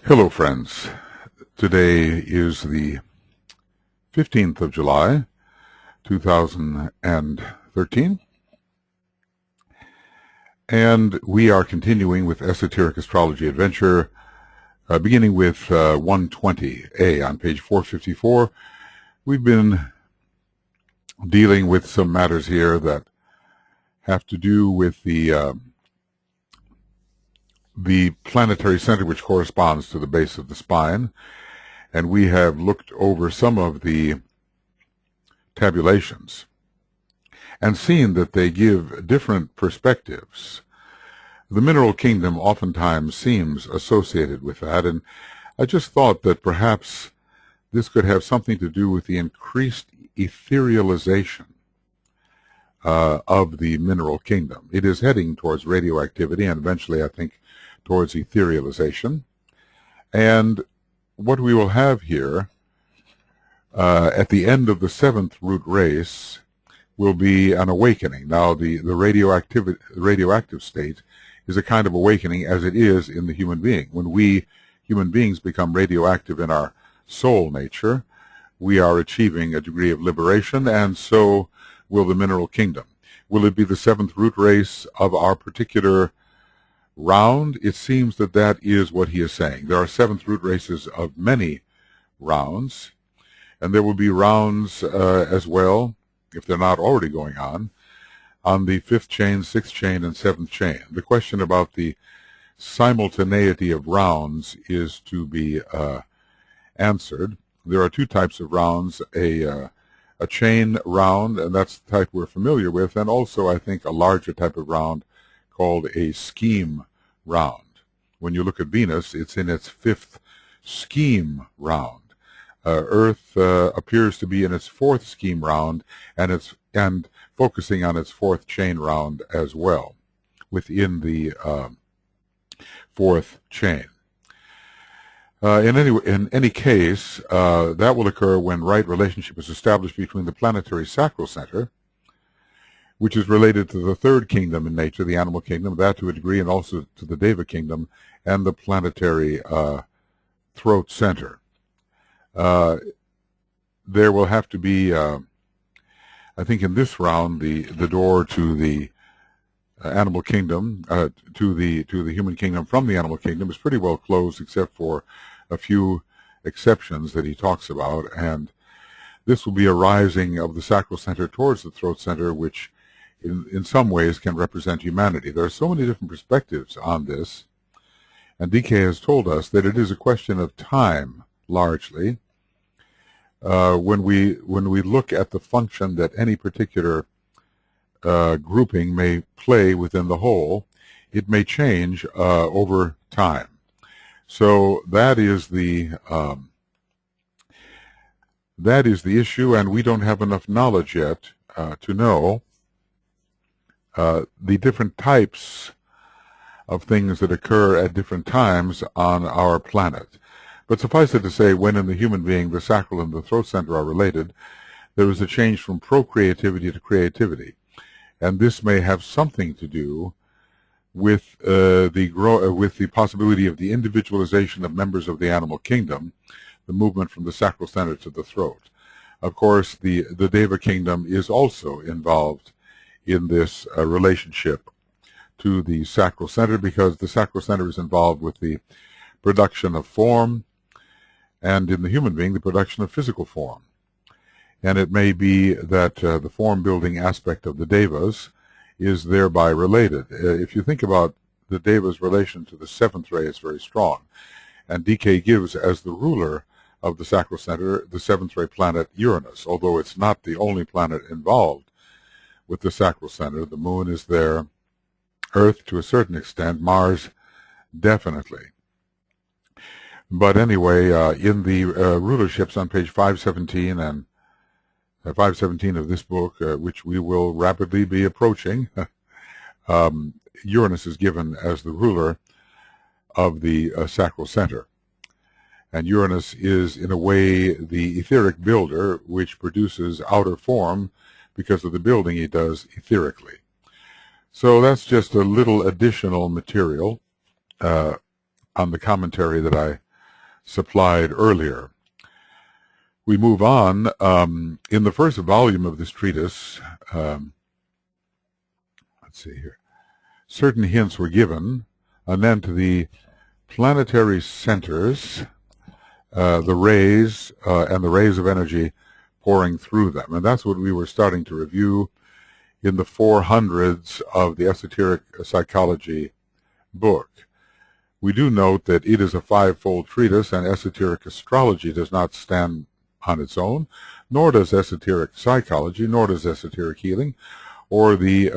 Hello, friends. Today is the 15th of July, 2013, and we are continuing with Esoteric Astrology Adventure, beginning with 120A on page 454. We've been dealing with some matters here that have to do with the planetary center, which corresponds to the base of the spine, and we have looked over some of the tabulations and seen that they give different perspectives. The mineral kingdom oftentimes seems associated with that, and I just thought that perhaps this could have something to do with the increased etherealization of the mineral kingdom. It is heading towards radioactivity and eventually, I think, towards etherealization. And what we will have here at the end of the seventh root race will be an awakening. Now, the radioactive state is a kind of awakening as it is in the human being. When we human beings become radioactive in our soul nature, we are achieving a degree of liberation, and so will the mineral kingdom. Will it be the seventh root race of our particular round? It seems that that is what he is saying. There are seventh root races of many rounds, and there will be rounds as well, if they're not already going on the fifth chain, sixth chain, and seventh chain. The question about the simultaneity of rounds is to be answered. There are two types of rounds, a chain round, and that's the type we're familiar with, and also, I think, a larger type of round called a scheme round. When you look at Venus, it's in its fifth scheme round. Earth appears to be in its fourth scheme round, and focusing on its fourth chain round as well, within the fourth chain. In any case, that will occur when right relationship is established between the planetary sacral center, which is related to the third kingdom in nature, the animal kingdom, that to a degree, and also to the Deva kingdom, and the planetary throat center. There will have to be, I think in this round, the door to the animal kingdom, to the human kingdom from the animal kingdom is pretty well closed, except for a few exceptions that he talks about, and this will be a rising of the sacral center towards the throat center, which in some ways can represent humanity. There are so many different perspectives on this, and DK has told us that it is a question of time, largely. When we look at the function that any particular grouping may play within the whole, it may change over time. So that is the issue, and we don't have enough knowledge yet to know the different types of things that occur at different times on our planet. But suffice it to say, when in the human being the sacral and the throat center are related, there is a change from procreativity to creativity. And this may have something to do with the possibility of the individualization of members of the animal kingdom, the movement from the sacral center to the throat. Of course, the Deva kingdom is also involved in this relationship to the sacral center, because the sacral center is involved with the production of form, and in the human being, the production of physical form. And it may be that the form-building aspect of the Devas is thereby related. If you think about the Deva's relation to the seventh ray, it's very strong. And DK gives as the ruler of the sacral center the seventh ray planet Uranus, although it's not the only planet involved with the sacral center. The moon is there, Earth to a certain extent, Mars definitely. But anyway, in the rulerships on page 517 and 517 of this book, which we will rapidly be approaching, Uranus is given as the ruler of the sacral center. And Uranus is, in a way, the etheric builder, which produces outer form because of the building he does etherically. So that's just a little additional material on the commentary that I supplied earlier. We move on. In the first volume of this treatise, let's see here, certain hints were given, and then to the planetary centers, the rays and the rays of energy pouring through them. And that's what we were starting to review in the 400s of the Esoteric Psychology book. We do note that it is a five-fold treatise, and esoteric astrology does not stand on its own, nor does esoteric psychology, nor does esoteric healing, or the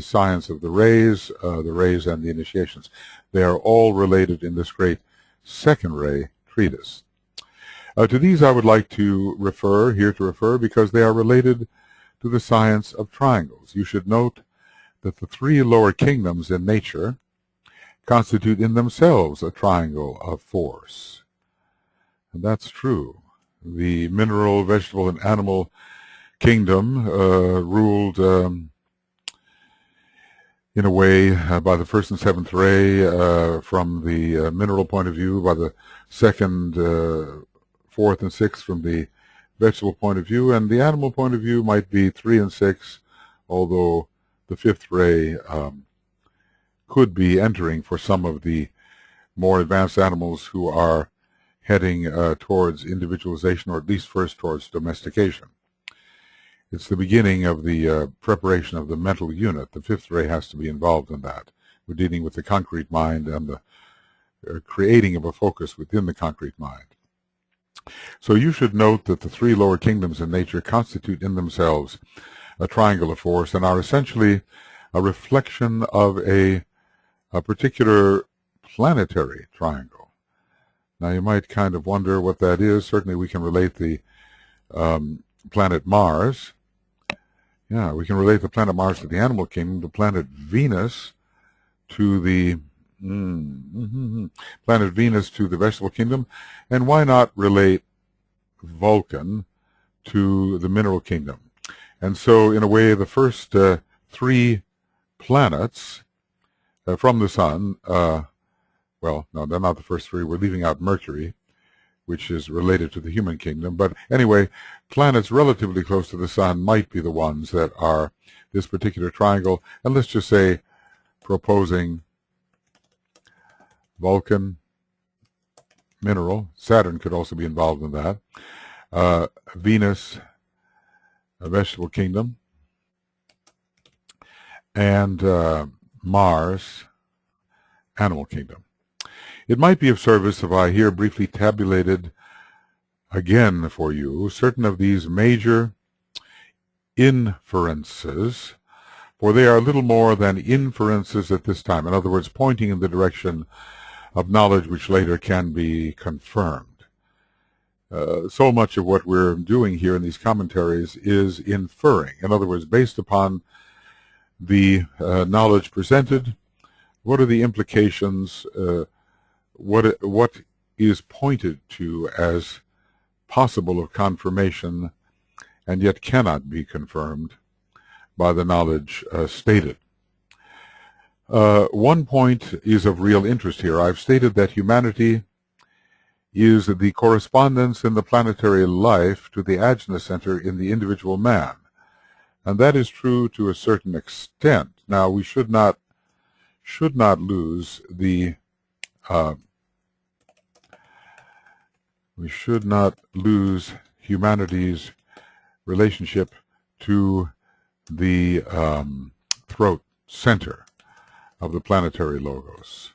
science of the rays and the initiations. They are all related in this great second ray treatise. To these I would like to refer, because they are related to the science of triangles. You should note that the three lower kingdoms in nature constitute in themselves a triangle of force. And that's true. The mineral, vegetable, and animal kingdom ruled in a way by the first and seventh ray from the mineral point of view, by the second, fourth, and sixth from the vegetable point of view, and the animal point of view might be 3 and 6, although the fifth ray could be entering for some of the more advanced animals who are heading towards individualization, or at least first towards domestication. It's the beginning of the preparation of the mental unit. The fifth ray has to be involved in that. We're dealing with the concrete mind and the creating of a focus within the concrete mind. So you should note that the three lower kingdoms in nature constitute in themselves a triangle of force and are essentially a reflection of a particular planetary triangle. Now you might kind of wonder what that is. Certainly we can relate the planet Mars. Yeah, we can relate the planet Mars to the animal kingdom, the planet Venus to the planet Venus to the vegetable kingdom, and why not relate Vulcan to the mineral kingdom? And so, in a way, the first three planets from the sun, well, no, they're not the first three. We're leaving out Mercury, which is related to the human kingdom. But anyway, planets relatively close to the sun might be the ones that are this particular triangle. And let's just say, proposing Vulcan, mineral, Saturn could also be involved in that, Venus, a vegetable kingdom, and Mars, animal kingdom. It might be of service if I here briefly tabulated again for you certain of these major inferences, for they are little more than inferences at this time. In other words, pointing in the direction of knowledge which later can be confirmed. So much of what we're doing here in these commentaries is inferring. In other words, based upon the knowledge presented, what are the implications, what is pointed to as possible of confirmation and yet cannot be confirmed by the knowledge stated. One point is of real interest here. I've stated that humanity is the correspondence in the planetary life to the ajna center in the individual man. And that is true to a certain extent. Now, we should not lose the humanity's relationship to the throat center of the planetary logos,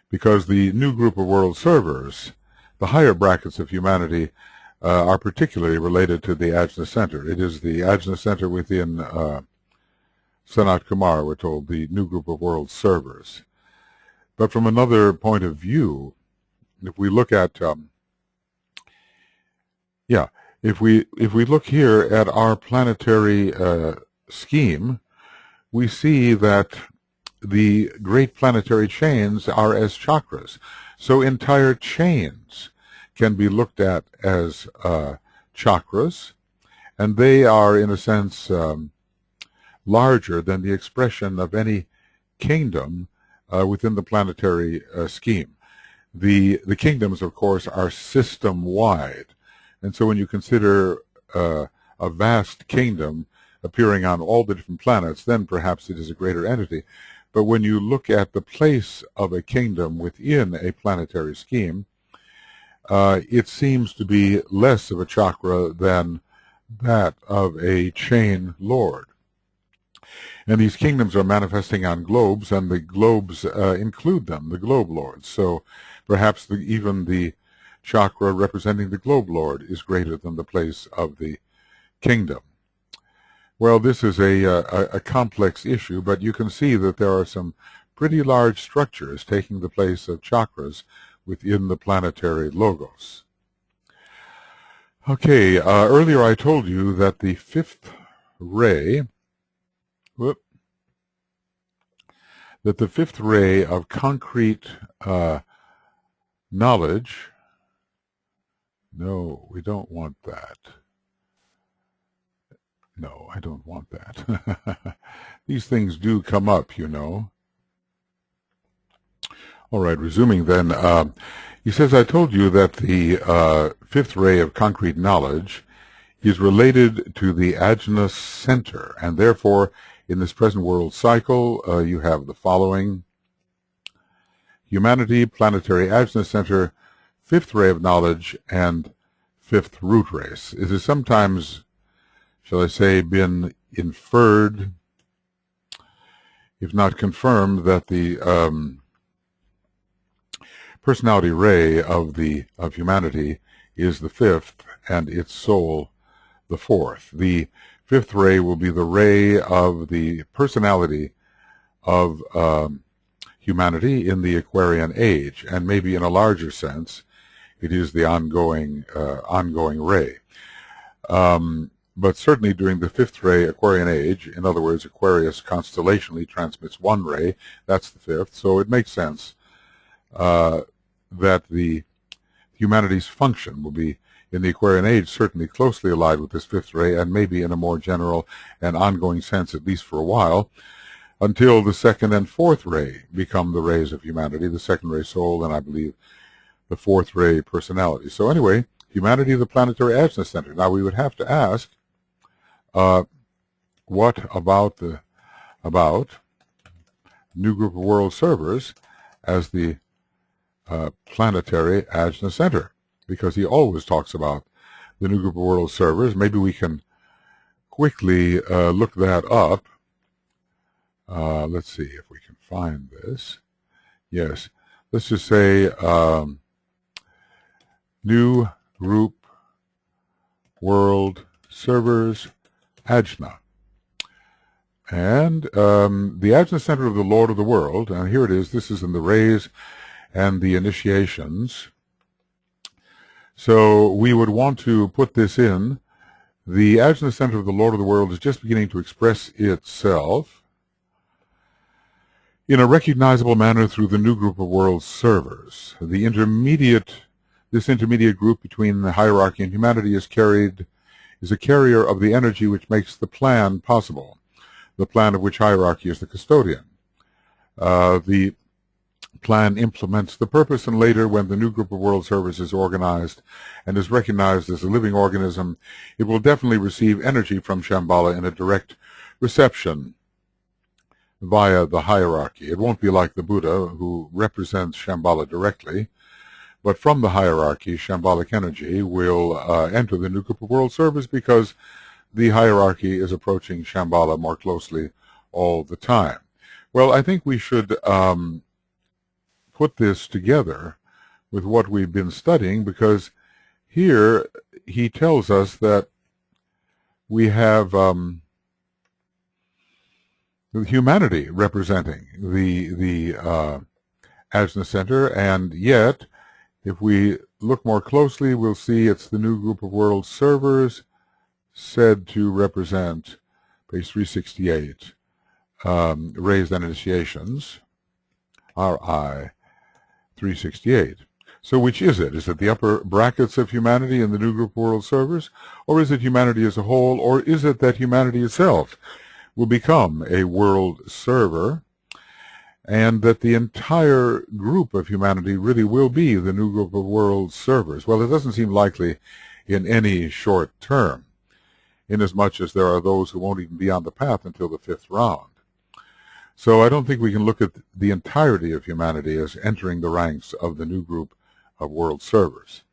because the new group of world servers, the higher brackets of humanity, are particularly related to the ajna center. It is the ajna center within Sanat Kumar, we're told, the new group of world servers. But from another point of view, if we look at if we look here at our planetary scheme, we see that the great planetary chains are as chakras. So entire chains can be looked at as chakras, and they are, in a sense, larger than the expression of any kingdom within the planetary scheme. The kingdoms, of course, are system-wide. And so when you consider a vast kingdom appearing on all the different planets, then perhaps it is a greater entity. But when you look at the place of a kingdom within a planetary scheme, it seems to be less of a chakra than that of a chain lord. And these kingdoms are manifesting on globes, and the globes include them, the globe lords. So perhaps even the chakra representing the globe lord is greater than the place of the kingdom. Well, this is a complex issue, but you can see that there are some pretty large structures taking the place of chakras within the planetary logos. Okay, earlier I told you that the fifth ray, of concrete knowledge, no, we don't want that. No, I don't want that. These things do come up, you know. All right, resuming then. He says, I told you that the fifth ray of concrete knowledge is related to the ajna center, and therefore, in this present world cycle, you have the following: humanity, planetary ajna center, fifth ray of knowledge, and fifth root race. It is sometimes, shall I say, been inferred, if not confirmed, that the personality ray of humanity is the fifth, and its soul the fourth. The fifth ray will be the ray of the personality of humanity in the Aquarian age, and maybe in a larger sense, it is the ongoing ray. But certainly during the fifth ray Aquarian age, in other words, Aquarius constellationally transmits one ray, that's the fifth, so it makes sense that the humanity's function will be, in the Aquarian age, certainly closely allied with this fifth ray, and maybe in a more general and ongoing sense, at least for a while, until the second and fourth ray become the rays of humanity, the second ray soul, and I believe the fourth ray personality. So anyway, humanity, the planetary ajna center. Now we would have to ask, what about new group of world servers as the planetary ajna center? Because he always talks about the new group of world servers. Maybe we can quickly look that up. Let's see if we can find this. Yes, let's just say new group world servers ajna. And the ajna center of the Lord of the world, and here it is, this is in the rays and the initiations. So we would want to put this in. The ajna center of the Lord of the world is just beginning to express itself in a recognizable manner through the new group of world servers. This intermediate group between the hierarchy and humanity is a carrier of the energy which makes the plan possible, the plan of which hierarchy is the custodian. The plan implements the purpose, and later, when the new group of world servers is organized and is recognized as a living organism, it will definitely receive energy from Shambhala in a direct reception via the hierarchy. It won't be like the Buddha, who represents Shambhala directly, but from the hierarchy, Shambhalic energy will enter the new group of world servers, because the hierarchy is approaching Shambhala more closely all the time. Well, I think we should put this together with what we've been studying, because here he tells us that we have humanity representing the ajna center, and yet if we look more closely, we'll see it's the new group of world servers said to represent, page 368, raised and initiations, RI 368. So which is it? Is it the upper brackets of humanity in the new group of world servers? Or is it humanity as a whole? Or is it that humanity itself will become a world server? and that the entire group of humanity really will be the new group of world servers. Well, it doesn't seem likely in any short term, inasmuch as there are those who won't even be on the path until the 5th round. So I don't think we can look at the entirety of humanity as entering the ranks of the new group of world servers.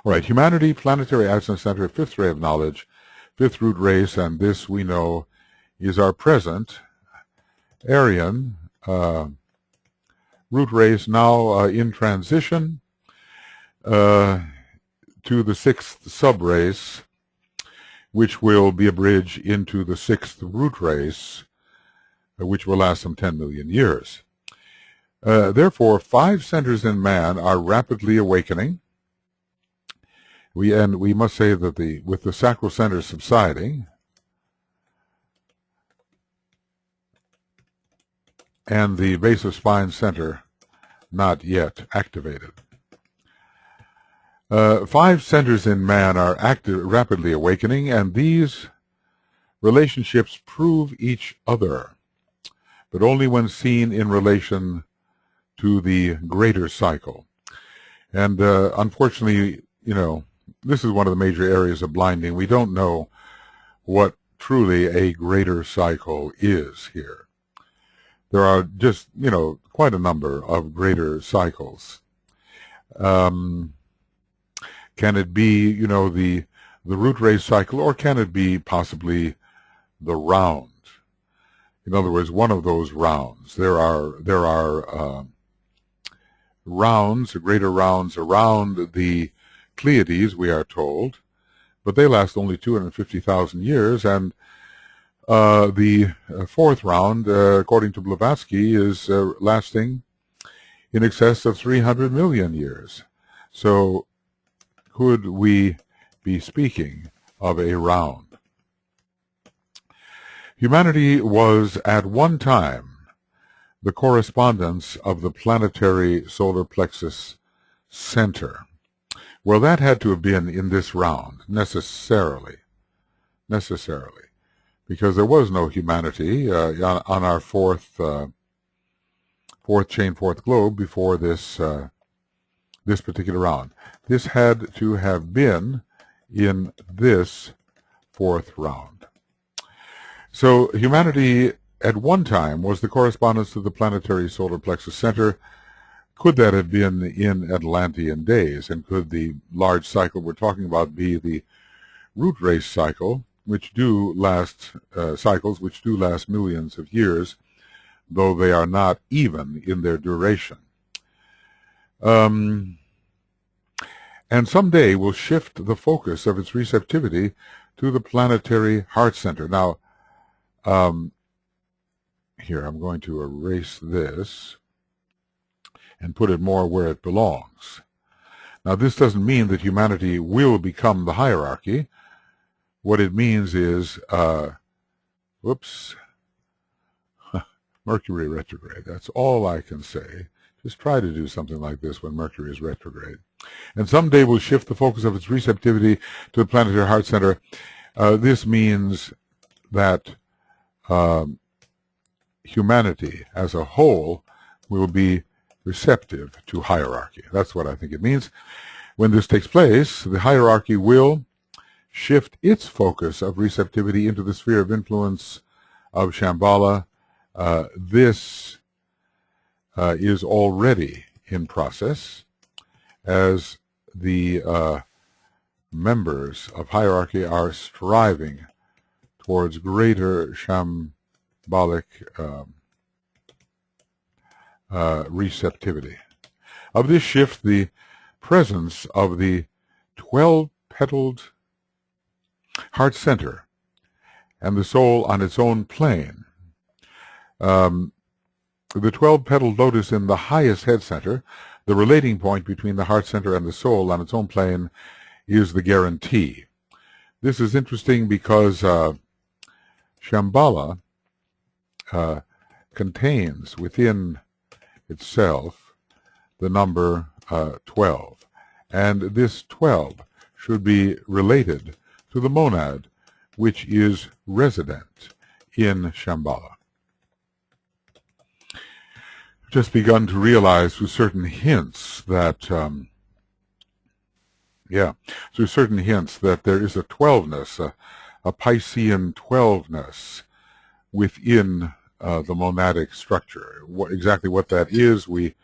All right, humanity, planetary ajna center, 5th ray of knowledge, 5th root race, and this we know is our present Aryan root race, now in transition to the 6th subrace, which will be a bridge into the 6th root race, which will last some 10 million years. Therefore, 5 centers in man are rapidly awakening. We must say that with the sacral center subsiding and the base of spine center not yet activated. 5 centers in man are rapidly awakening, and these relationships prove each other, but only when seen in relation to the greater cycle. And unfortunately, this is one of the major areas of blinding. We don't know what truly a greater cycle is here. There are just, quite a number of greater cycles. Can it be, the root race cycle, or can it be possibly the round? In other words, one of those rounds. There are rounds, greater rounds around the Pleiades, we are told, but they last only 250,000 years, and the 4th round, according to Blavatsky, is lasting in excess of 300 million years. So could we be speaking of a round? Humanity was at one time the correspondence of the planetary solar plexus center. Well, that had to have been in this round, necessarily, because there was no humanity on our fourth chain, 4th globe before this particular round. This had to have been in this 4th round. So humanity at one time was the correspondence to the planetary solar plexus center. Could that have been in Atlantean days? And could the large cycle we're talking about be the root race cycle, which do last millions of years, though they are not even in their duration? And someday will shift the focus of its receptivity to the planetary heart center. Now, here, I'm going to erase this and put it more where it belongs. Now, this doesn't mean that humanity will become the hierarchy. What it means is, Mercury retrograde. That's all I can say. Just try to do something like this when Mercury is retrograde. And someday we'll shift the focus of its receptivity to the planetary heart center. This means that humanity as a whole will be receptive to hierarchy. That's what I think it means. When this takes place, the hierarchy will shift its focus of receptivity into the sphere of influence of Shambhala. This is already in process, as the members of hierarchy are striving towards greater shambhalic receptivity. Of this shift, the presence of the 12-petaled heart center and the soul on its own plane. The 12-petaled lotus in the highest head center, the relating point between the heart center and the soul on its own plane, is the guarantee. This is interesting because Shambhala contains within itself the number 12, and this 12 should be related to the monad, which is resident in Shambhala. just begun to realize through certain hints that, through certain hints that there is a 12ness, a Piscean 12ness within the monadic structure. Exactly what that is, we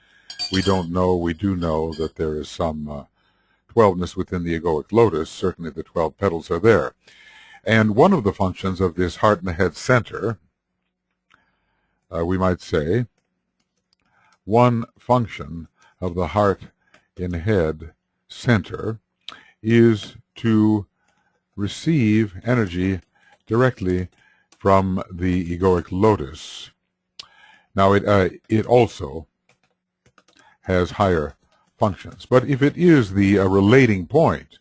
don't know. We do know that there is some 12ness within the egoic lotus. Certainly the 12 petals are there. And one of the functions of this heart and the head center, we might say, one function of the heart in head center is to receive energy directly from the egoic lotus. Now it also has higher functions, but if it is the relating point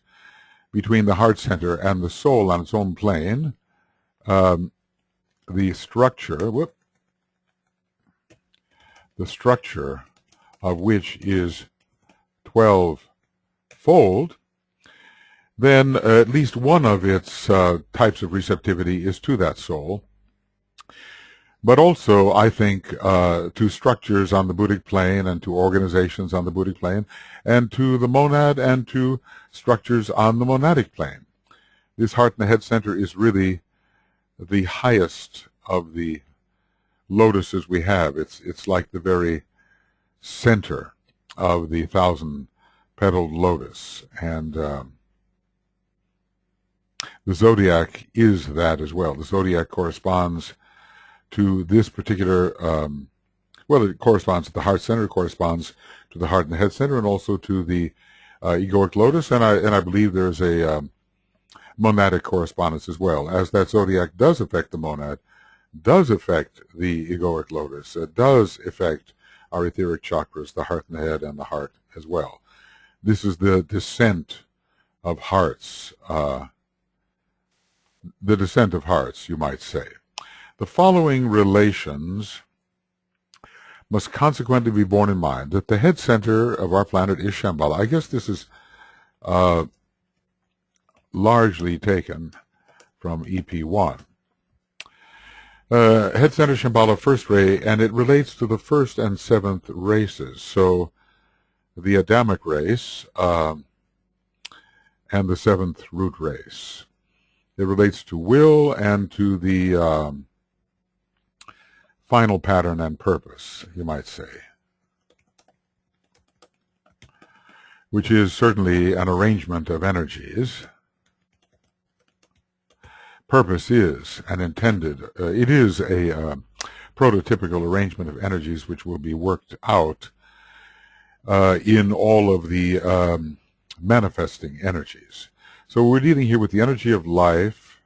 between the heart center and the soul on its own plane, the structure of which is 12-fold, then at least one of its types of receptivity is to that soul. But also, I think, to structures on the Buddhic plane and to organizations on the Buddhic plane and to the monad and to structures on the monadic plane. This heart and the head center is really the highest of the lotuses we have. It's like the very center of the 1,000-petaled lotus. And the zodiac is that as well. The zodiac corresponds to this particular, it corresponds to the heart center, it corresponds to the heart and the head center, and also to the egoic lotus, and I believe there's a monadic correspondence as well, as that zodiac does affect the monad, does affect the egoic lotus, it does affect our etheric chakras, the heart and the head, and the heart as well. This is the descent of hearts, you might say. The following relations must consequently be borne in mind: that the head center of our planet is Shambhala. I guess this is largely taken from EP1. Head center Shambhala, first ray, and it relates to the first and seventh races. So the Adamic race and the seventh root race. It relates to will and to the final pattern and purpose, you might say, which is certainly an arrangement of energies. Purpose is an intended, it is a prototypical arrangement of energies which will be worked out in all of the manifesting energies. So we're dealing here with the energy of life,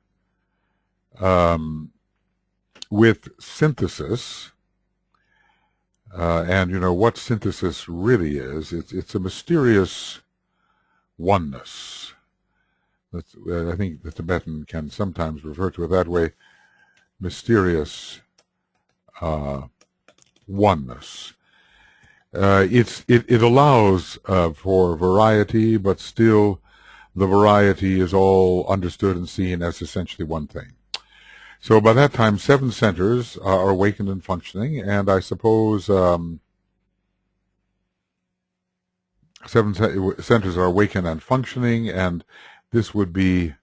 with synthesis, and you know what synthesis really is. It's a mysterious oneness. I think the Tibetan can sometimes refer to it that way, mysterious oneness. It allows for variety, but still the variety is all understood and seen as essentially one thing. So by that time, 7 centers are awakened and functioning, and I suppose 7 centers are awakened and functioning, and this would be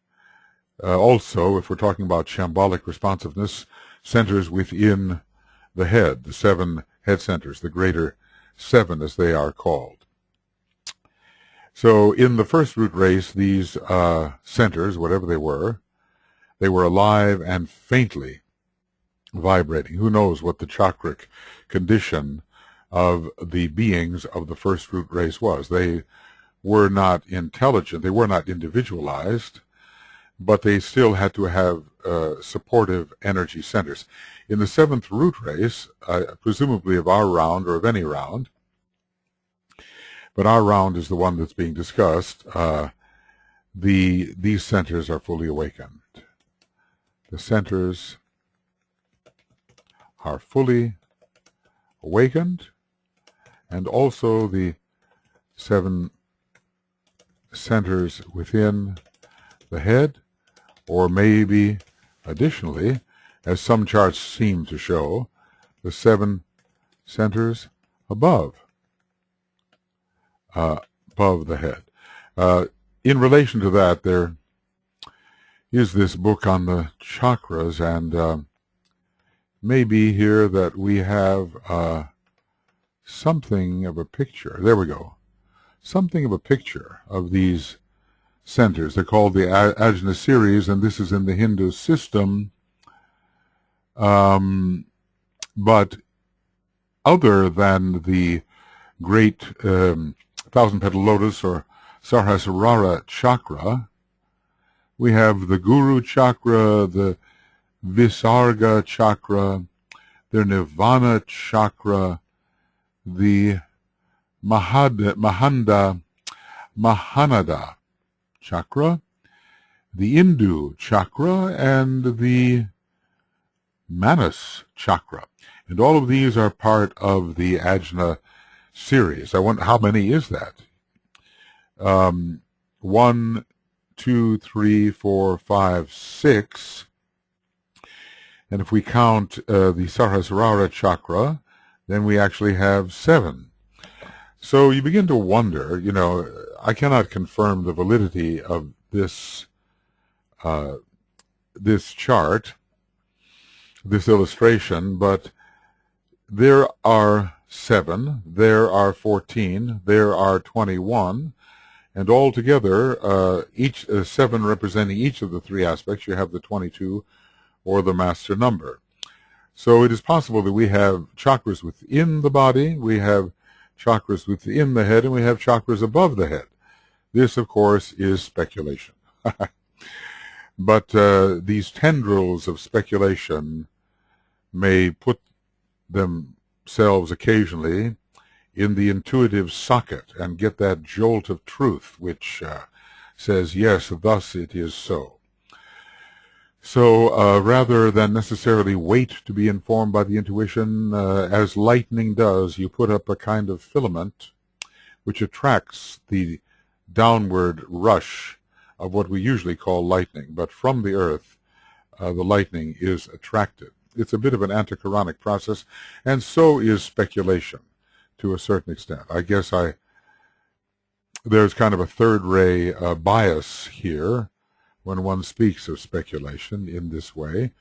also, if we're talking about shambolic responsiveness, centers within the head, the 7 head centers, the greater 7 as they are called. So in the first root race, these centers, whatever they were alive and faintly vibrating. Who knows what the chakric condition of the beings of the first root race was. They were not intelligent, they were not individualized, but they still had to have supportive energy centers. In the 7th root race, presumably of our round or of any round, but our round is the one that's being discussed, these centers are fully awakened. The centers are fully awakened, and also the 7 centers within the head, or maybe additionally, as some charts seem to show, the 7 centers above the head. In relation to that, there is this book on the chakras, and maybe here that we have something of a picture. There we go. Something of a picture of these centers. They're called the ajna series, and this is in the Hindu system. But other than the great thousand-petal lotus or Sahasrara chakra, we have the Guru chakra, the Visarga chakra, the Nirvana chakra, the Mahanada chakra, the Indu chakra, and the Manas chakra. And all of these are part of the ajna series. I wonder, how many is that? 1, 2, 3, 4, 5, 6. And if we count the Sahasrara chakra, then we actually have 7. So you begin to wonder, you know, I cannot confirm the validity of this this chart, this illustration, but there are 7, there are 14, there are 21, and altogether, each 7 representing each of the 3 aspects, you have the 22 or the master number. So it is possible that we have chakras within the body, we have chakras within the head, and we have chakras above the head. This, of course, is speculation. But these tendrils of speculation may put themselves occasionally in the intuitive socket and get that jolt of truth which says, yes, thus it is so. So rather than necessarily wait to be informed by the intuition, as lightning does, you put up a kind of filament which attracts the downward rush of what we usually call lightning. But from the earth, the lightning is attracted. It's a bit of an antichironic process, and so is speculation to a certain extent. I guess there's kind of a third ray bias here when one speaks of speculation in this way,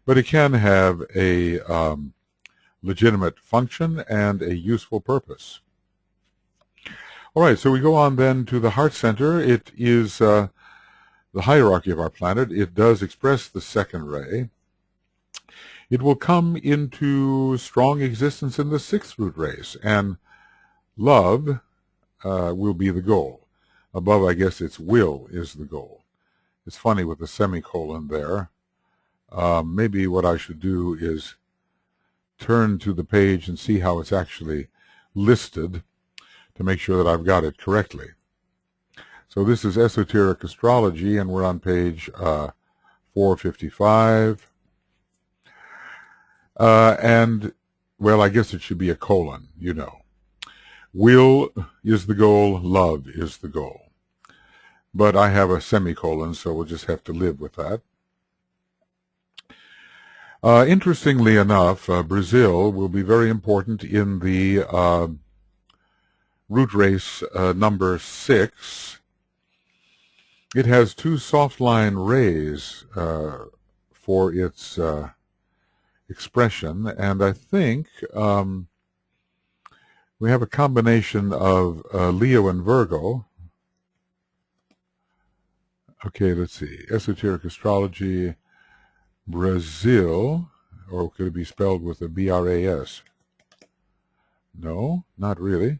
but it can have a legitimate function and a useful purpose. All right, so we go on then to the heart center. It is the hierarchy of our planet. It does express the second ray. It will come into strong existence in the 6th root race, and love will be the goal. Above, I guess, its will is the goal. It's funny with the semicolon there. Maybe what I should do is turn to the page and see how it's actually listed to make sure that I've got it correctly. So this is Esoteric Astrology, and we're on page 455. And, well, I guess it should be a colon, you know. Will is the goal, love is the goal. But I have a semicolon, so we'll just have to live with that. Interestingly enough, Brazil will be very important in the root race number 6. It has 2 soft line rays for its expression, and I think we have a combination of Leo and Virgo. Okay, let's see. Esoteric Astrology, Brazil, or could it be spelled with a B-R-A-S? No, not really.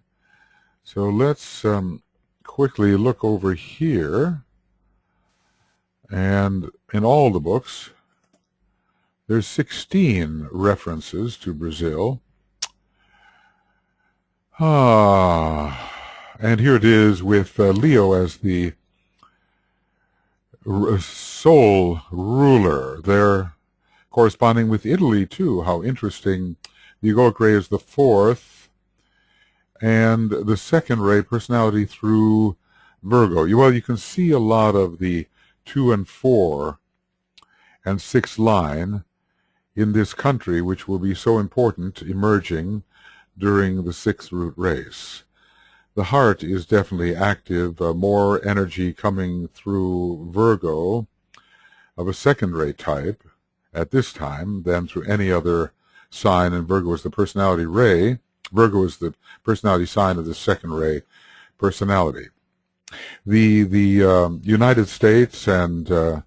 So let's quickly look over here, and in all the books, there's 16 references to Brazil. And here it is with Leo as the sole ruler. They're corresponding with Italy, too. How interesting. The egoic ray is the 4th, and the 2nd ray, personality through Virgo. Well, you can see a lot of the 2 and 4 and 6 line in this country, which will be so important emerging during the sixth root race. The heart is definitely active, more energy coming through Virgo of a second-ray type at this time than through any other sign, and Virgo is the personality ray. Virgo is the personality sign of the second-ray personality. The United States and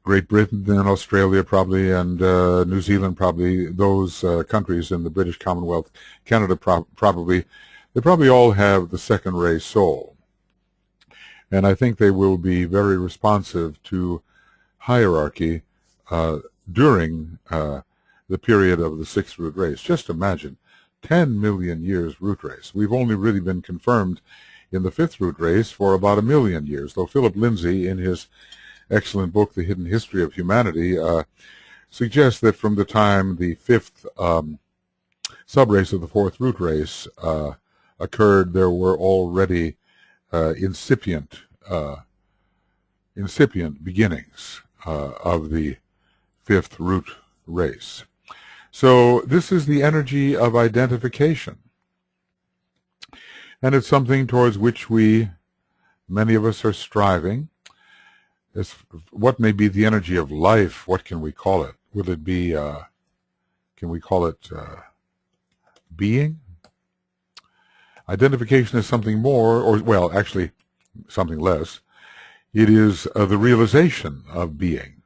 Great Britain and Australia probably, and New Zealand probably, those countries in the British Commonwealth, Canada probably, they probably all have the second ray soul. And I think they will be very responsive to hierarchy during the period of the sixth root race. Just imagine, 10 million years root race. We've only really been confirmed in the fifth root race for about 1 million years, though Philip Lindsay, in his excellent book, The Hidden History of Humanity, suggests that from the time the fifth subrace of the fourth root race occurred, there were already incipient beginnings of the fifth root race. So this is the energy of identification. And it's something towards which many of us are striving. What may be the energy of life? What can we call it? Will it be, can we call it being? Identification is something more, or, well, actually, something less. It is the realization of being,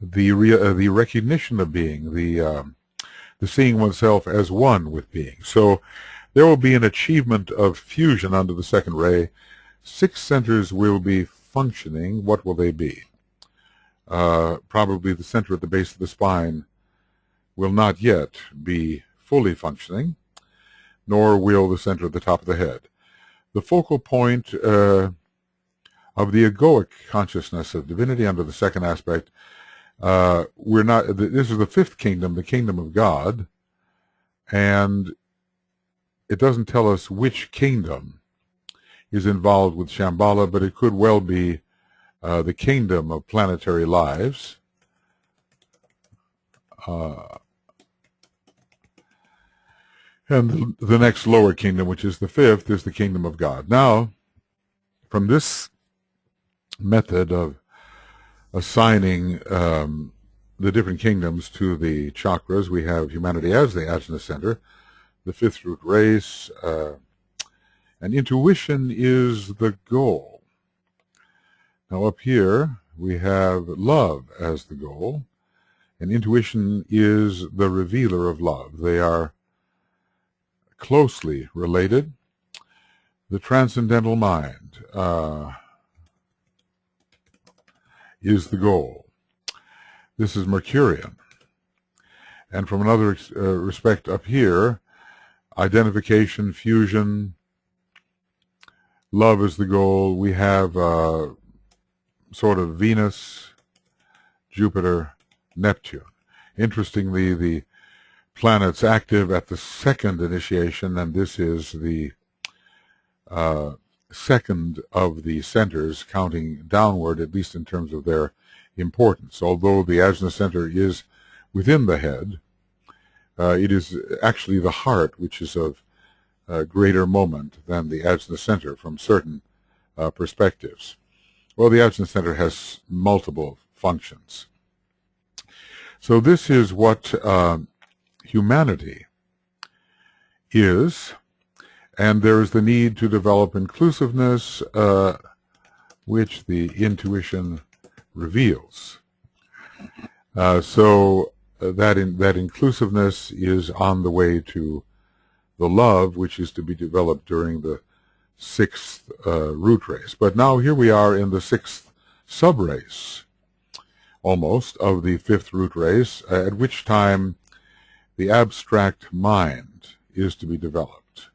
the recognition of being, the seeing oneself as one with being. So there will be an achievement of fusion under the second ray. 6 centers will be functioning. What will they be? Probably the center at the base of the spine will not yet be fully functioning, nor will the center at the top of the head. The focal point of the egoic consciousness of divinity under the second aspect, this is the fifth kingdom, the kingdom of God, and it doesn't tell us which kingdom is involved with Shambhala, but it could well be the kingdom of planetary lives. And the next lower kingdom, which is the fifth, is the kingdom of God. Now, from this method of assigning the different kingdoms to the chakras, we have humanity as the ajna center, the fifth root race, and intuition is the goal. Now up here we have love as the goal, and intuition is the revealer of love. They are closely related. The transcendental mind is the goal. This is Mercurian. And from another respect up here, identification, fusion, love is the goal. We have sort of Venus, Jupiter, Neptune. Interestingly, the planets active at the second initiation, and this is the second of the centers, counting downward, at least in terms of their importance. Although the ajna center is within the head, it is actually the heart which is of greater moment than the ajna center from certain perspectives. Well, the ajna center has multiple functions. So this is what humanity is, and there is the need to develop inclusiveness, which the intuition reveals. So that inclusiveness is on the way to the love, which is to be developed during the sixth root race. But now here we are in the sixth subrace, almost, of the fifth root race, at which time the abstract mind is to be developed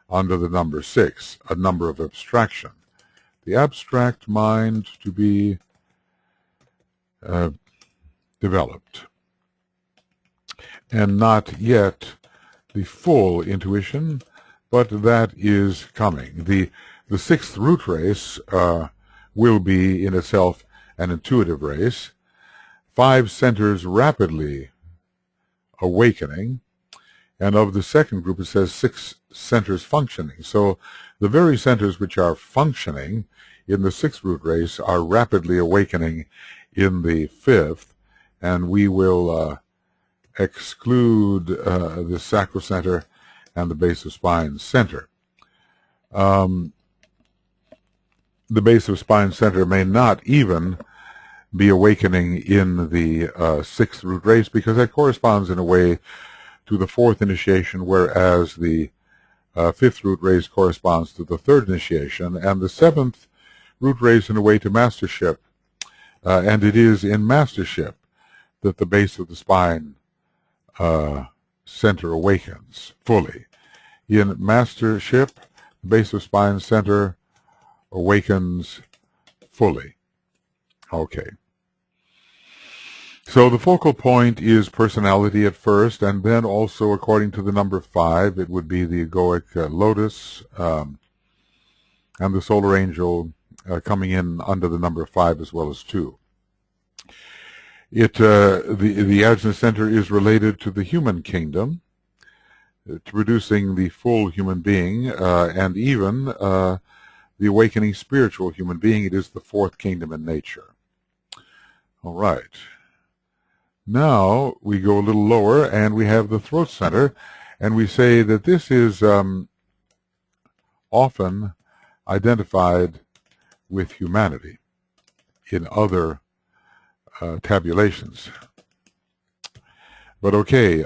under the number 6, a number of abstraction. The abstract mind to be developed, and not yet the full intuition, but that is coming. The sixth root race will be in itself an intuitive race. 5 centers rapidly awakening, And of the second group, it says 6 centers functioning. So the very centers which are functioning in the 6th root race are rapidly awakening in the 5th, and we will exclude the sacral center and the base of spine center. The base of spine center may not even be awakening in the 6th root race, because that corresponds in a way to the 4th initiation, whereas the 5th root race corresponds to the 3rd initiation, and the 7th root race in a way to mastership. And it is in mastership that the base of the spine center awakens fully. In mastership, the base of spine center awakens fully. Okay. So the focal point is personality at first, and then also, according to the number 5, it would be the egoic lotus, and the solar angel coming in under the number 5 as well as 2. The ajna center is related to the human kingdom, to producing the full human being, and even the awakening spiritual human being. It is the 4th kingdom in nature. All right. Now we go a little lower, and we have the throat center, and we say that this is often identified with humanity in other tabulations. But okay,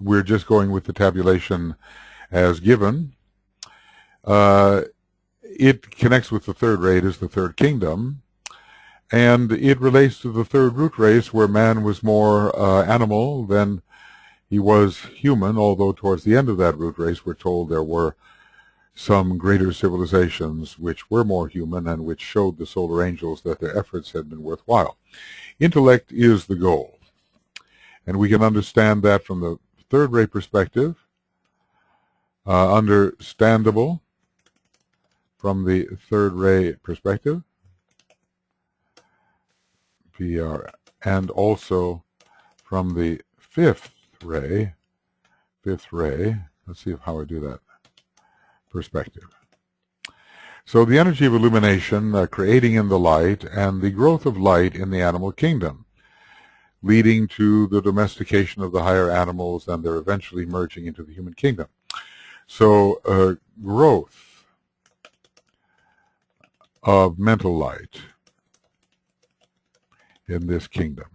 we're just going with the tabulation as given. It connects with the 3rd rate as the 3rd kingdom, and it relates to the 3rd root race, where man was more animal than he was human, although towards the end of that root race we're told there were some greater civilizations which were more human and which showed the solar angels that their efforts had been worthwhile. Intellect is the goal, and we can understand that from the 3rd ray perspective, understandable from the 3rd ray perspective, and also from the 5th ray, let's see how I do that, perspective. So the energy of illumination creating in the light, and the growth of light in the animal kingdom, leading to the domestication of the higher animals and their eventually merging into the human kingdom. So growth of mental light in this kingdom.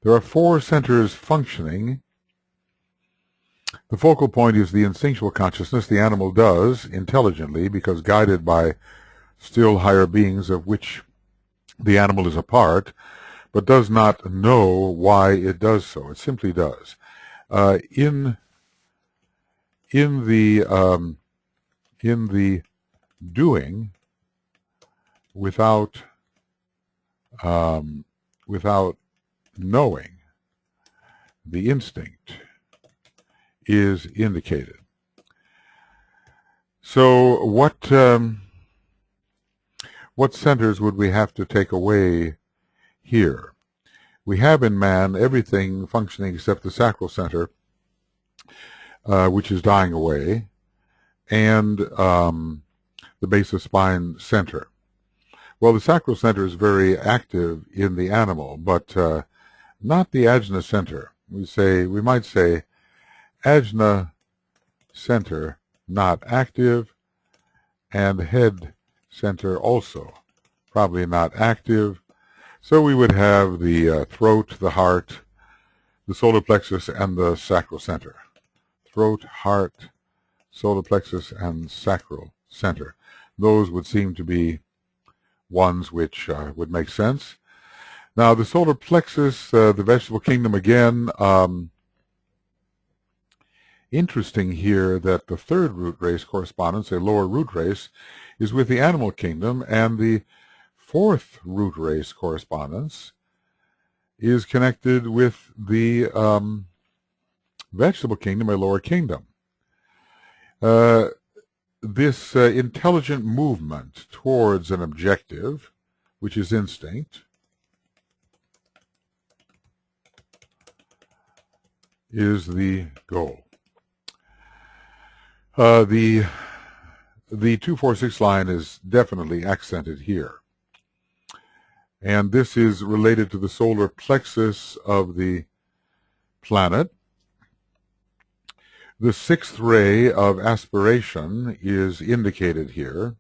There are 4 centers functioning. The focal point is the instinctual consciousness. The animal does intelligently, because guided by still higher beings of which the animal is a part, but does not know why it does so. It simply does. In the doing, without knowing, the instinct is indicated. So what centers would we have to take away here? We have in man everything functioning except the sacral center, which is dying away, and the base of spine center. Well, the sacral center is very active in the animal, but not the ajna center. We might say ajna center not active, and head center also probably not active. So we would have the throat, the heart, the solar plexus, and the sacral center. Throat, heart, solar plexus, and sacral center. Those would seem to be ones which would make sense. Now, the solar plexus, the vegetable kingdom again, interesting here that the 3rd root race correspondence, a lower root race, is with the animal kingdom, and the 4th root race correspondence is connected with the vegetable kingdom, a lower kingdom. This intelligent movement towards an objective, which is instinct, is the goal. The 246 line is definitely accented here. And this is related to the solar plexus of the planet. The sixth ray of aspiration is indicated here.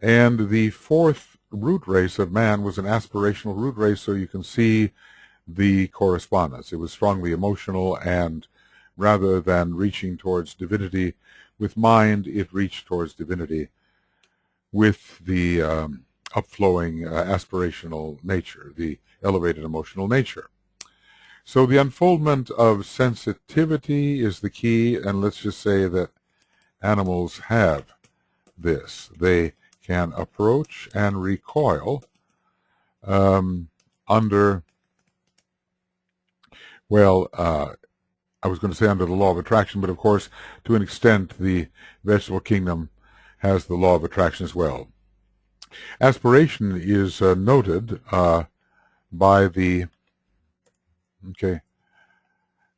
And the fourth root race of man was an aspirational root race, so you can see the correspondence. It was strongly emotional, and rather than reaching towards divinity with mind, it reached towards divinity with the upflowing aspirational nature, the elevated emotional nature. So the unfoldment of sensitivity is the key, and let's just say that animals have this. They can approach and recoil under, well, I was going to say under the law of attraction, but of course, to an extent, the vegetable kingdom has the law of attraction as well. Aspiration is noted by the,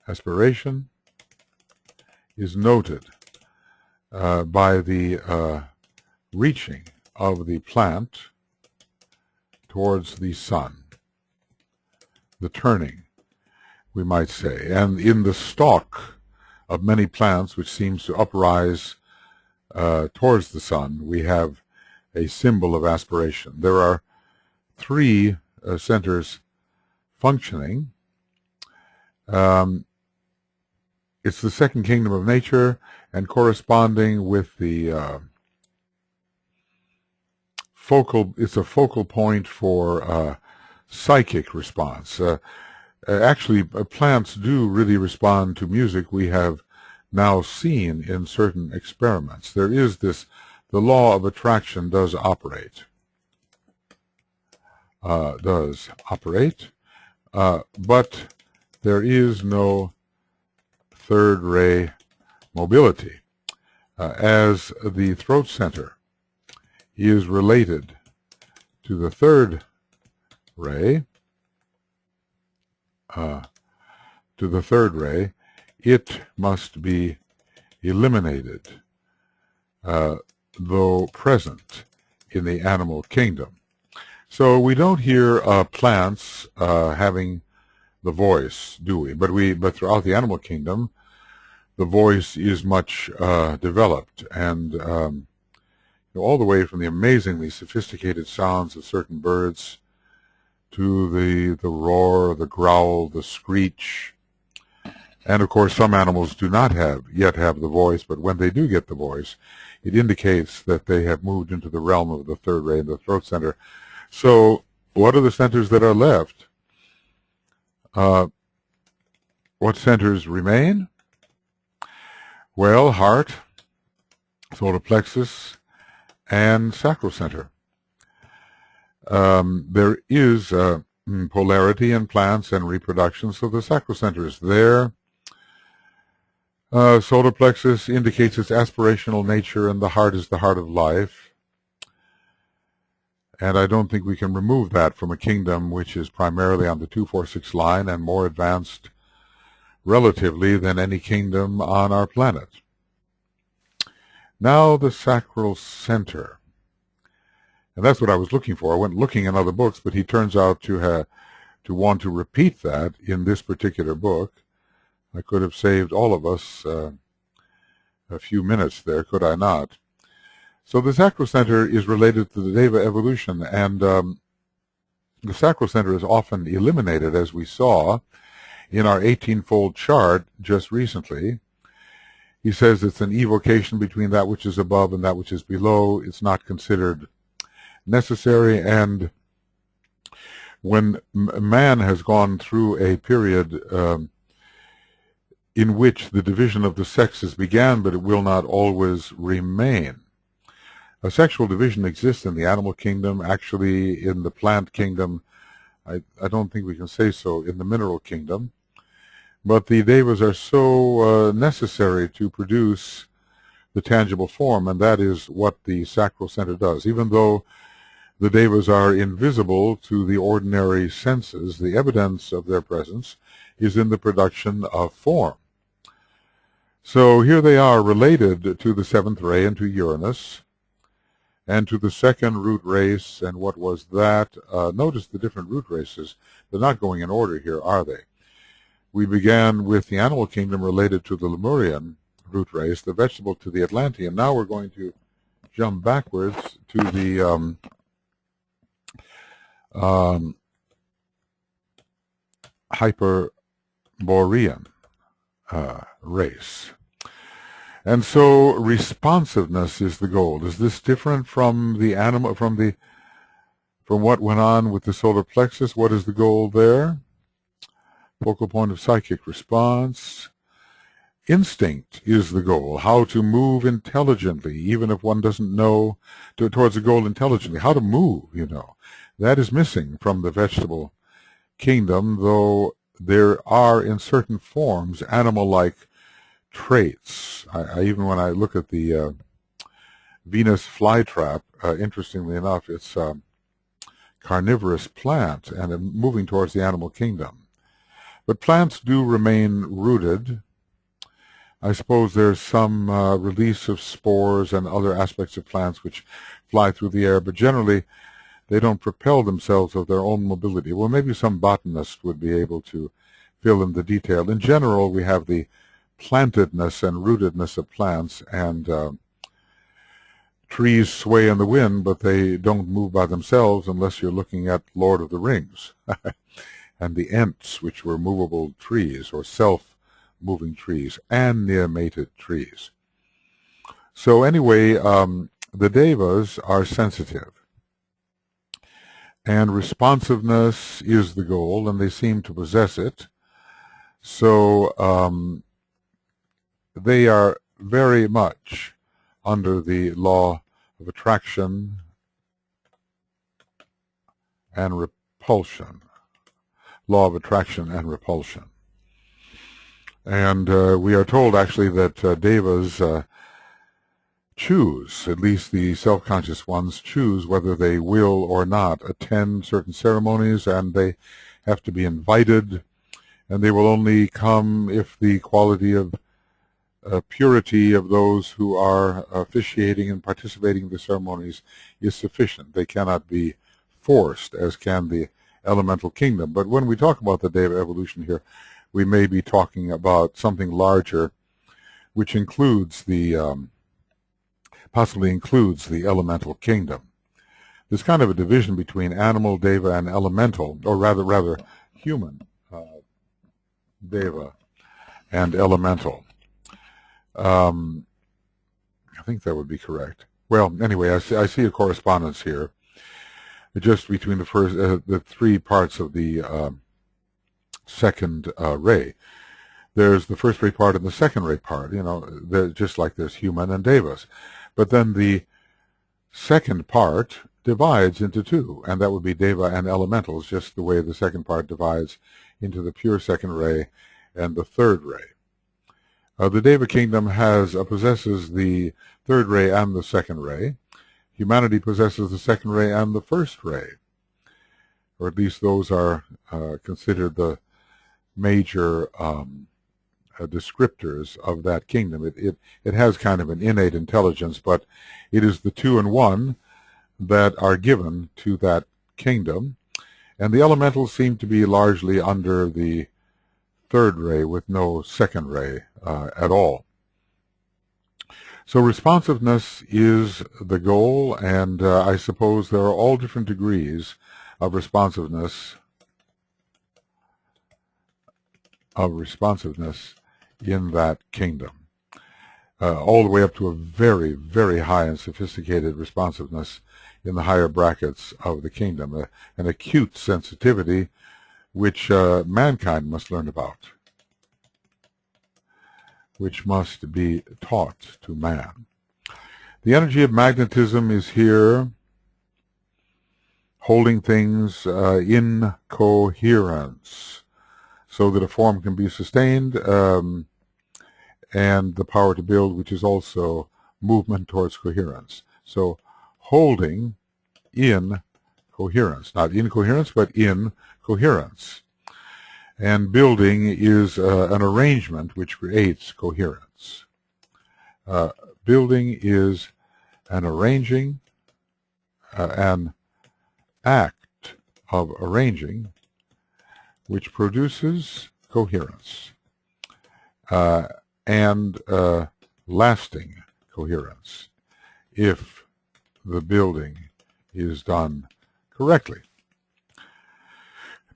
aspiration is noted by the reaching of the plant towards the sun, the turning, we might say. And in the stalk of many plants, which seems to uprise towards the sun, we have a symbol of aspiration. There are three centers functioning. It's the second kingdom of nature, and corresponding with the it's a focal point for psychic response. Actually, plants do really respond to music. We have now seen in certain experiments. There is this, the law of attraction does operate. But there is no third ray mobility, as the throat center is related to the third ray, it must be eliminated, though present in the animal kingdom. So we don't hear plants having the voice, do we? But throughout the animal kingdom, the voice is much developed, and all the way from the amazingly sophisticated sounds of certain birds to the roar, the growl, the screech. And of course, some animals do not yet have the voice, but when they do get the voice, it indicates that they have moved into the realm of the third ray, the throat center. So what are the centers that are left? What centers remain? Well, heart, solar plexus, and sacral center. There is polarity in plants and reproduction, so the sacral center is there. Solar plexus indicates its aspirational nature, and the heart is the heart of life. And I don't think we can remove that from a kingdom which is primarily on the 246 line and more advanced relatively than any kingdom on our planet. Now the sacral center. And that's what I was looking for. I went looking in other books, but he turns out to want to repeat that in this particular book. I could have saved all of us a few minutes there, could I not? So the sacral center is related to the Deva evolution, and the sacral center is often eliminated, as we saw in our 18-fold chart just recently. He says it's an evocation between that which is above and that which is below. It's not considered necessary, and when man has gone through a period in which the division of the sexes began, but it will not always remain. A sexual division exists in the animal kingdom, actually in the plant kingdom. I don't think we can say so in the mineral kingdom. But the devas are so necessary to produce the tangible form, and that is what the sacral center does. Even though the devas are invisible to the ordinary senses, the evidence of their presence is in the production of form. So here they are related to the seventh ray and to Uranus and to the second root race. And what was that? Notice the different root races. They're not going in order here, are they? We began with the animal kingdom related to the Lemurian root race, the vegetable to the Atlantean. Now we're going to jump backwards to the Hyperborean race. And so responsiveness is the goal. Is this different from the animal, from what went on with the solar plexus? What is the goal there? Focal point of psychic response. Instinct is the goal. How to move intelligently, even if one doesn't know towards a goal intelligently. How to move, you know. That is missing from the vegetable kingdom, though there are in certain forms animal-like traits. Even when I look at the Venus flytrap, interestingly enough, it's a carnivorous plant and moving towards the animal kingdom. But plants do remain rooted. I suppose there's some release of spores and other aspects of plants which fly through the air, but generally they don't propel themselves of their own mobility. Well, maybe some botanist would be able to fill in the detail. In general, we have the plantedness and rootedness of plants, and trees sway in the wind, but they don't move by themselves unless you're looking at Lord of the Rings and the Ents, which were movable trees or self-moving trees, and neomated trees. So anyway, the Devas are sensitive, and responsiveness is the goal, and they seem to possess it. So they are very much under the law of attraction and repulsion. Law of attraction and repulsion. And we are told actually that Devas choose, at least the self-conscious ones, choose whether they will or not attend certain ceremonies, and they have to be invited, and they will only come if the quality of purity of those who are officiating and participating in the ceremonies is sufficient. They cannot be forced, as can the elemental kingdom. But when we talk about the Deva evolution here, we may be talking about something larger, which includes the possibly includes the elemental kingdom. There's kind of a division between animal Deva and elemental, or rather human Deva and elemental. I think that would be correct. Well, anyway, I see a correspondence here, just between the three parts of the second ray. There's the first ray part and the second ray part. You know, just like there's human and Devas, but then the second part divides into two, and that would be Deva and elementals, just the way the second part divides into the pure second ray and the third ray. The Deva kingdom possesses the third ray and the second ray. Humanity possesses the second ray and the first ray, or at least those are considered the major descriptors of that kingdom. It has kind of an innate intelligence, but it is the two and one that are given to that kingdom, and the elementals seem to be largely under the third ray with no second ray at all. So responsiveness is the goal, and I suppose there are all different degrees of responsiveness in that kingdom, all the way up to a very, very high and sophisticated responsiveness in the higher brackets of the kingdom, an acute sensitivity which mankind must learn about, which must be taught to man. The energy of magnetism is here, holding things in coherence so that a form can be sustained, and the power to build, which is also movement towards coherence. So holding in coherence, not incoherence, but in coherence. And building is an arrangement which creates coherence. Building is an arranging, an act of arranging, which produces coherence and lasting coherence if the building is done correctly.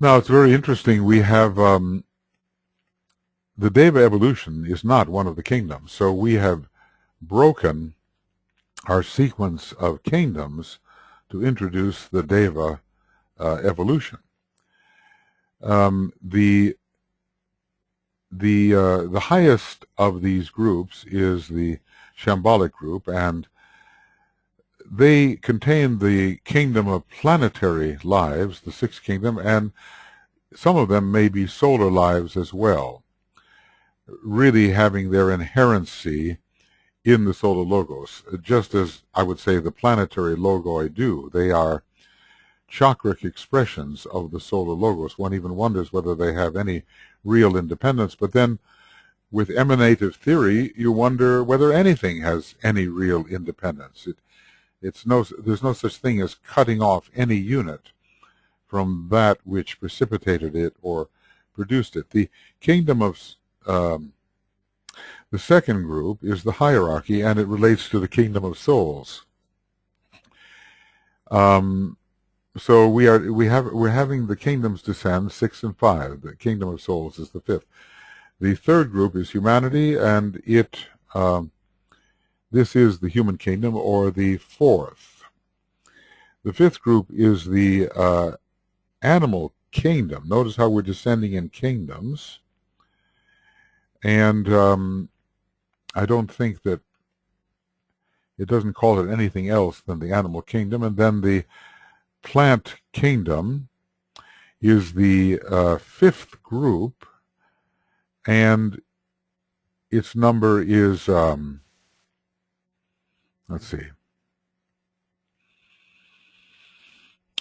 Now, it's very interesting. We have the Deva evolution is not one of the kingdoms, so we have broken our sequence of kingdoms to introduce the Deva evolution. The highest of these groups is the Shambhalic group, and they contain the kingdom of planetary lives, the sixth kingdom, and some of them may be solar lives as well, really having their inherency in the solar logos, just as I would say the planetary logoi do. They are chakric expressions of the solar logos. One even wonders whether they have any real independence, but then with emanative theory, you wonder whether anything has any real independence. There's no such thing as cutting off any unit from that which precipitated it or produced it. The kingdom of the second group is the hierarchy, and it relates to the kingdom of souls. So we're having the kingdoms descend 6 and 5. The kingdom of souls is the 5th. The third group is humanity, and this is the human kingdom, or the 4th. The 5th group is the animal kingdom. Notice how we're descending in kingdoms. And I don't think that it doesn't call it anything else than the animal kingdom. And then the plant kingdom is the 5th group, and its number is, let's see.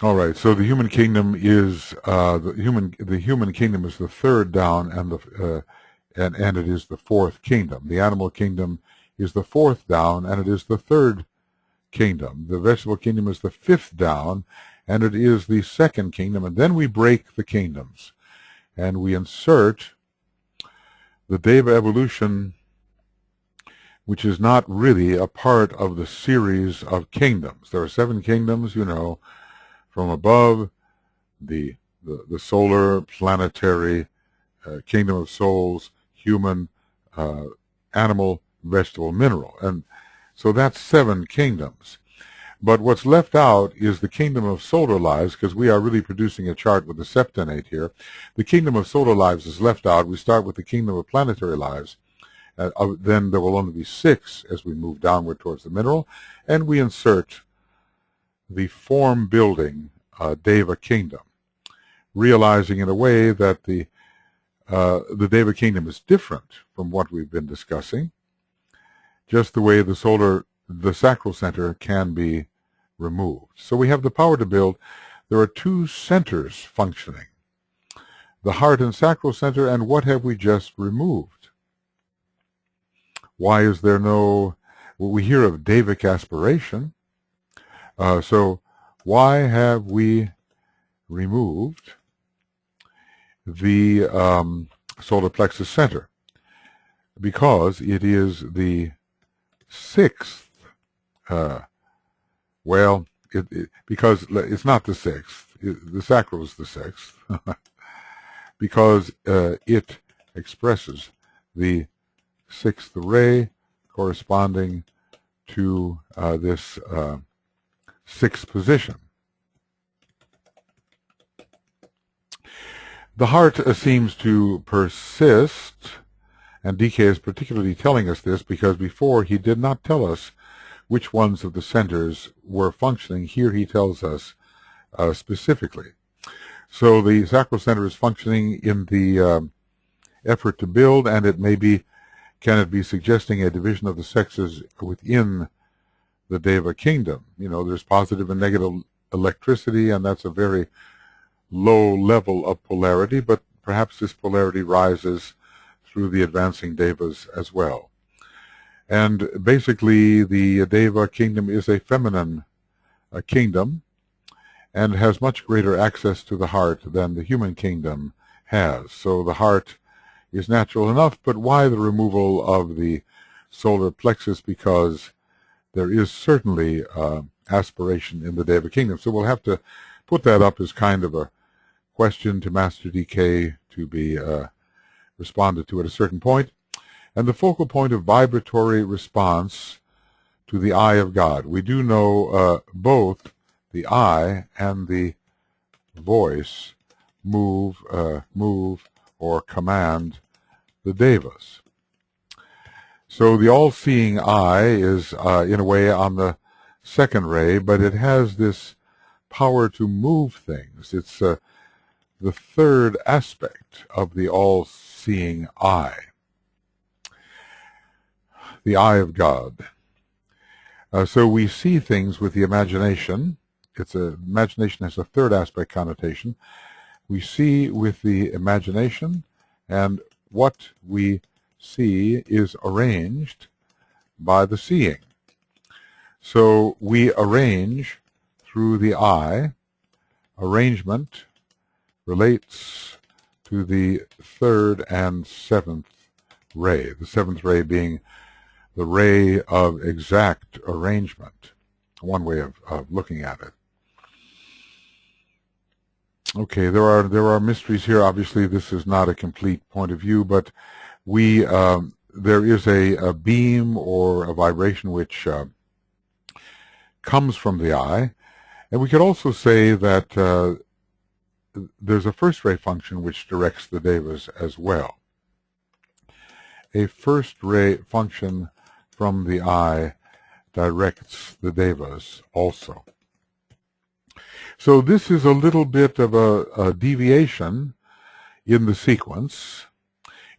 All right, so the human kingdom is the human kingdom is the 3rd down, and and it is the 4th kingdom. The animal kingdom is the 4th down, and it is the 3rd kingdom. The vegetable kingdom is the 5th down, and it is the 2nd kingdom. And then we break the kingdoms, and we insert the Deva evolution, which is not really a part of the series of kingdoms. There are 7 kingdoms, you know, from above, the solar, planetary, kingdom of souls, human, animal, vegetable, mineral. And so that's 7 kingdoms. But what's left out is the kingdom of solar lives, because we are really producing a chart with the septenate here. The kingdom of solar lives is left out. We start with the kingdom of planetary lives. Then there will only be 6 as we move downward towards the mineral, and we insert the form-building Deva kingdom, realizing in a way that the Deva kingdom is different from what we've been discussing, just the way the sacral center can be removed. So we have the power to build. There are 2 centers functioning, the heart and sacral center, and what have we just removed? Why is there no, we hear of Devic aspiration, so why have we removed the solar plexus center? Because it is the 6th, because it's not the 6th, the sacral is the 6th, because it expresses the 6th ray corresponding to this 6th position. The heart seems to persist, and DK is particularly telling us this because before he did not tell us which ones of the centers were functioning. Here he tells us specifically. So the sacral center is functioning in the effort to build, and it may be, can it be suggesting a division of the sexes within the Deva kingdom? You know, there's positive and negative electricity, and that's a very low level of polarity, but perhaps this polarity rises through the advancing devas as well. And basically, the Deva kingdom is a feminine kingdom and has much greater access to the heart than the human kingdom has. So the heart is natural enough, but why the removal of the solar plexus? Because there is certainly aspiration in the Deva kingdom. So we'll have to put that up as kind of a question to Master DK to be responded to at a certain point. And the focal point of vibratory response to the eye of God. We do know both the eye and the voice move or command the devas. So the all-seeing eye is in a way on the second ray, but it has this power to move things. It's the third aspect of the all-seeing eye, the eye of God. So we see things with the imagination. Imagination has a third aspect connotation. We see with the imagination, and what we see is arranged by the seeing. So we arrange through the eye. Arrangement relates to the third and seventh ray, the seventh ray being the ray of exact arrangement, one way of looking at it. Okay, there are mysteries here. Obviously, this is not a complete point of view, but there is a beam or a vibration which comes from the eye, and we could also say that there's a first ray function which directs the devas as well. A first ray function from the eye directs the devas also. So this is a little bit of a deviation in the sequence.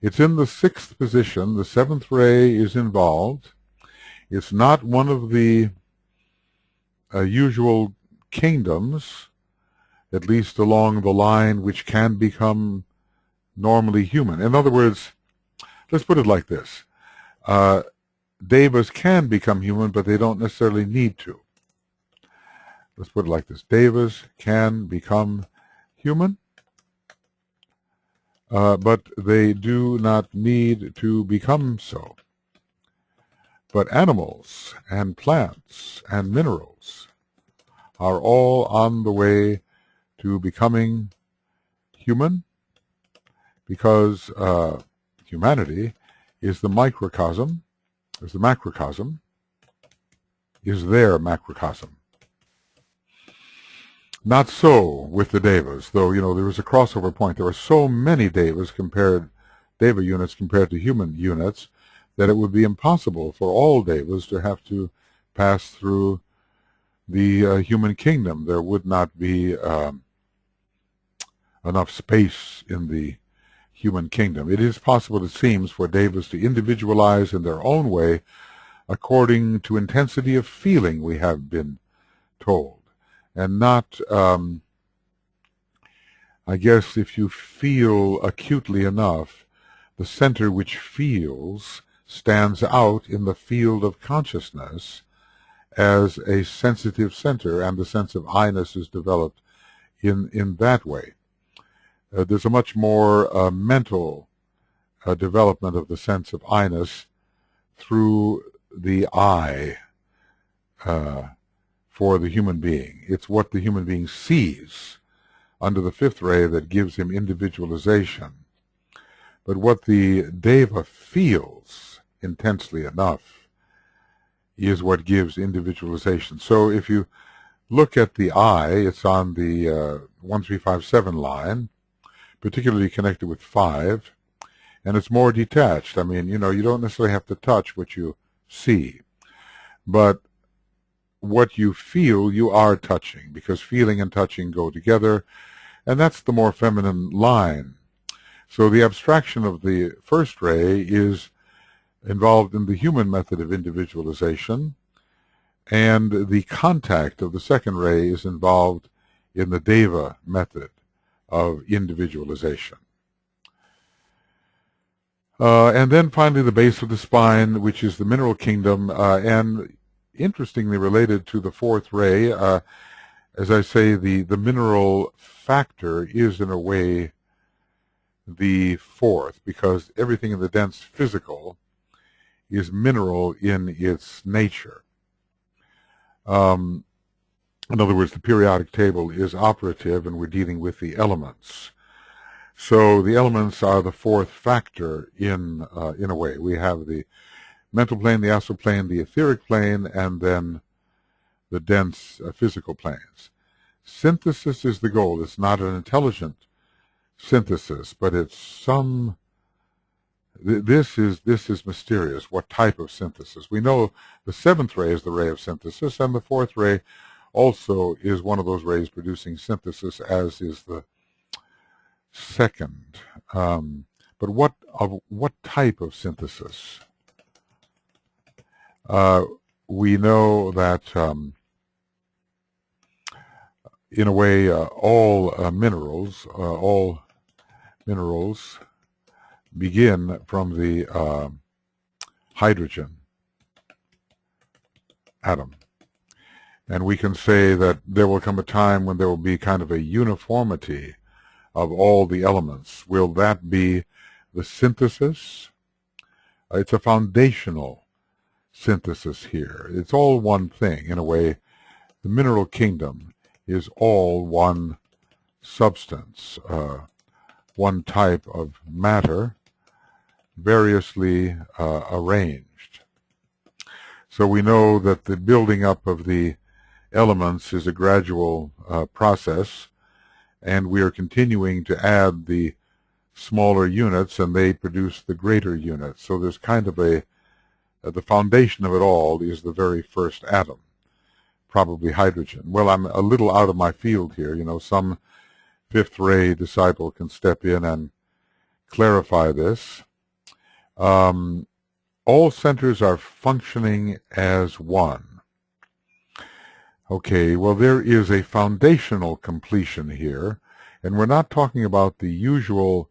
It's in the sixth position. The seventh ray is involved. It's not one of the usual kingdoms, at least along the line which can become normally human. In other words, let's put it like this. Devas can become human, but they don't necessarily need to. Let's put it like this. Devas can become human, but they do not need to become so. But animals and plants and minerals are all on the way to becoming human, because humanity is the microcosm, is the macrocosm, is their macrocosm. Not so with the devas, though, there is a crossover point. There are so many deva units compared to human units, that it would be impossible for all devas to have to pass through the human kingdom. There would not be enough space in the human kingdom. It is possible, it seems, for devas to individualize in their own way according to intensity of feeling, we have been told. And not, I guess, if you feel acutely enough, the center which feels stands out in the field of consciousness as a sensitive center, and the sense of I-ness is developed in that way. There's a much more mental development of the sense of I-ness through the I for the human being. It's what the human being sees under the fifth ray that gives him individualization. But what the deva feels intensely enough is what gives individualization. So if you look at the I, it's on the 1357 line, particularly connected with 5, and it's more detached. I mean, you don't necessarily have to touch what you see, but what you feel, you are touching, because feeling and touching go together, and that's the more feminine line. So the abstraction of the first ray is involved in the human method of individualization, and the contact of the second ray is involved in the deva method of individualization. And then finally the base of the spine, which is the mineral kingdom, and interestingly related to the fourth ray. As I say, the mineral factor is in a way the fourth, because everything in the dense physical is mineral in its nature. In other words, the periodic table is operative, and we're dealing with the elements. So the elements are the fourth factor in a way. We have the mental plane, the astral plane, the etheric plane, and then the dense physical planes. Synthesis is the goal. It's not an intelligent synthesis, but it's some. This is mysterious. What type of synthesis? We know the seventh ray is the ray of synthesis, and the fourth ray also is one of those rays producing synthesis, as is the second. But what type of synthesis? We know that in a way all minerals begin from the hydrogen atom. And we can say that there will come a time when there will be kind of a uniformity of all the elements. Will that be the synthesis? It's a foundational synthesis here. It's all one thing. In a way, the mineral kingdom is all one substance, one type of matter, variously arranged. So we know that the building up of the elements is a gradual process, and we are continuing to add the smaller units, and they produce the greater units. So there's kind of the foundation of it all is the very first atom, probably hydrogen. Well, I'm a little out of my field here. You know, some fifth ray disciple can step in and clarify this. All centers are functioning as one. Okay, well, there is a foundational completion here, and we're not talking about the usual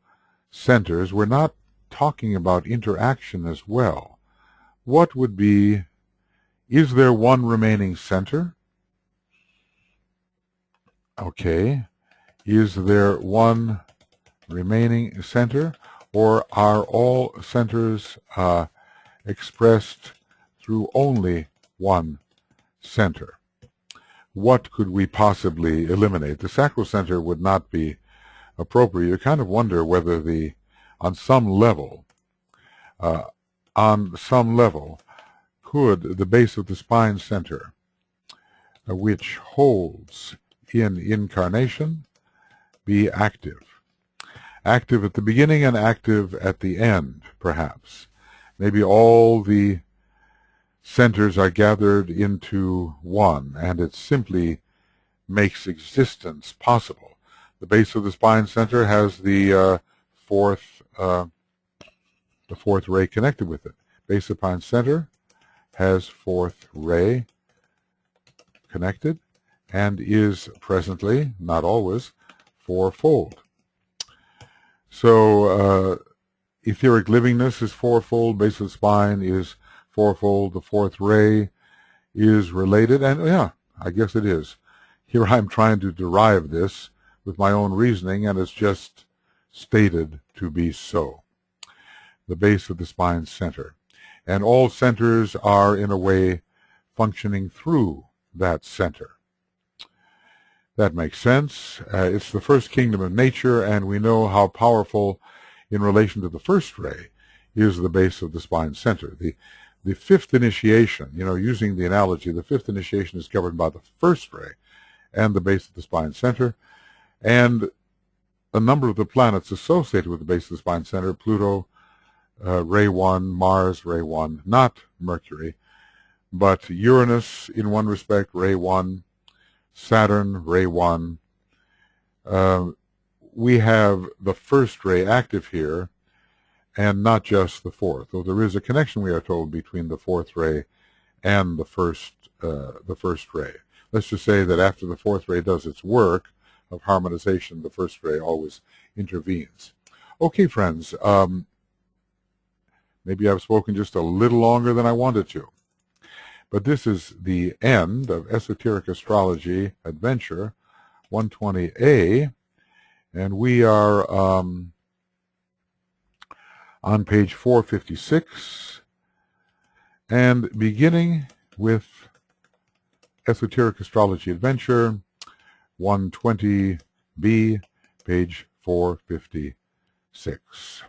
centers. We're not talking about interaction as well. What would be, is there one remaining center? Okay, is there one remaining center, or are all centers expressed through only one center? What could we possibly eliminate? The sacral center would not be appropriate. You kind of wonder whether on some level, could the base of the spine center, which holds in incarnation, be active? Active at the beginning and active at the end, perhaps. Maybe all the centers are gathered into one, and it simply makes existence possible. The base of the spine center has the fourth ray connected with it. Base of spine center has fourth ray connected and is presently, not always, fourfold. So etheric livingness is fourfold, base of the spine is fourfold, the fourth ray is related, and yeah, I guess it is. Here I'm trying to derive this with my own reasoning, and it's just stated to be so. The base of the spine center. And all centers are, in a way, functioning through that center. That makes sense. It's the first kingdom of nature, and we know how powerful, in relation to the first ray, is the base of the spine center. The fifth initiation, you know, using the analogy, the fifth initiation is governed by the first ray and the base of the spine center, and a number of the planets associated with the base of the spine center: Pluto, ray 1, Mars, ray 1, not Mercury, but Uranus, in one respect, ray 1, Saturn, ray 1. We have the first ray active here, and not just the fourth, though there is a connection, we are told, between the fourth ray and the first ray. Let's just say that after the fourth ray does its work of harmonization, the first ray always intervenes. Okay, friends, Maybe I've spoken just a little longer than I wanted to. But this is the end of Esoteric Astrology Adventure 120A, and we are on page 456, and beginning with Esoteric Astrology Adventure 120B, page 456.